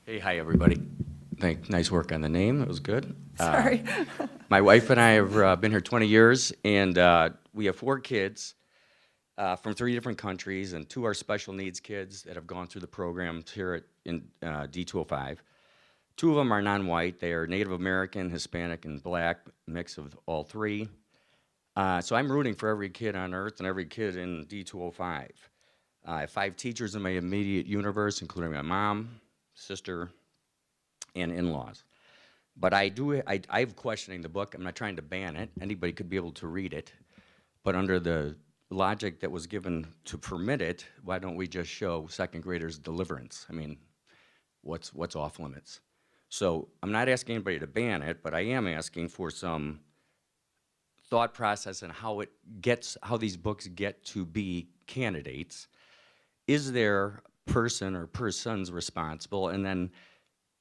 Hey, hi, everybody. Nice work on the name. That was good. Sorry. My wife and I have been here 20 years, and we have 4 kids from 3 different countries, and 2 are special needs kids that have gone through the programs here in D205. 2 of them are non-white. They are Native American, Hispanic, and Black, mix of all 3. So I'm rooting for every kid on earth and every kid in D205. I have 5 teachers in my immediate universe, including my mom, sister, and in-laws. But I'm questioning the book. I'm not trying to ban it. Anybody could be able to read it. But under the logic that was given to permit it, why don't we just show second graders deliverance? I mean, what's off limits? So I'm not asking anybody to ban it, but I am asking for some thought process on how these books get to be candidates. Is there person or persons responsible? And then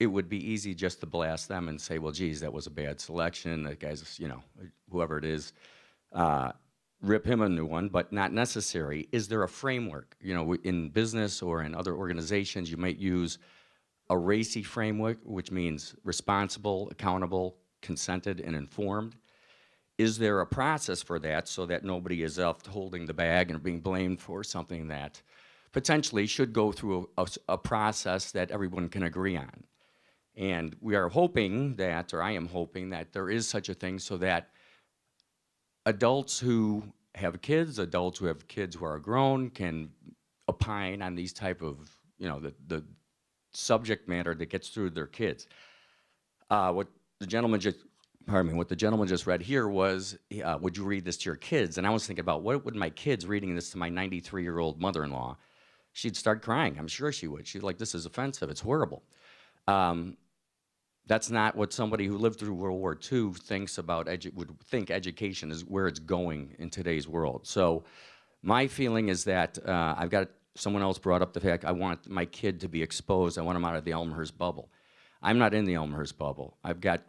it would be easy just to blast them and say, well, geez, that was a bad selection. That guy's, whoever it is, rip him a new one, but not necessary. Is there a framework? In business or in other organizations, you might use a RACI framework, which means responsible, accountable, consented, and informed. Is there a process for that so that nobody is left holding the bag and being blamed for something that potentially should go through a process that everyone can agree on? And we are hoping that, or I am hoping that there is such a thing so that adults who have kids, adults who have kids who are grown can opine on these type of, the subject matter that gets through their kids. What the gentleman just read here was, would you read this to your kids? And I was thinking about, what would my kids reading this to my 93-year-old mother-in-law? She'd start crying. I'm sure she would. She's like, this is offensive. It's horrible. That's not what somebody who lived through World War II thinks about, would think education is where it's going in today's world. So my feeling is that someone else brought up the fact I want my kid to be exposed. I want him out of the Elmhurst bubble. I'm not in the Elmhurst bubble. I've got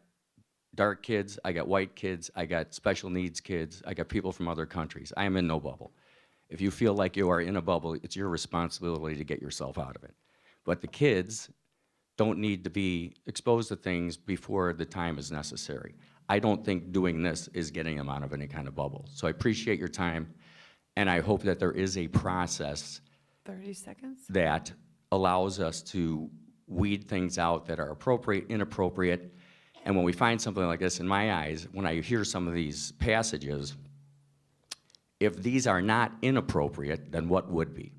dark kids, I got white kids, I got special needs kids, I got people from other countries. I am in no bubble. If you feel like you are in a bubble, it's your responsibility to get yourself out of it. But the kids don't need to be exposed to things before the time is necessary. I don't think doing this is getting them out of any kind of bubble. So I appreciate your time, and I hope that there is a process 30 seconds. that allows us to weed things out that are appropriate, inappropriate. And when we find something like this, in my eyes, when I hear some of these passages, if these are not inappropriate, then what would be?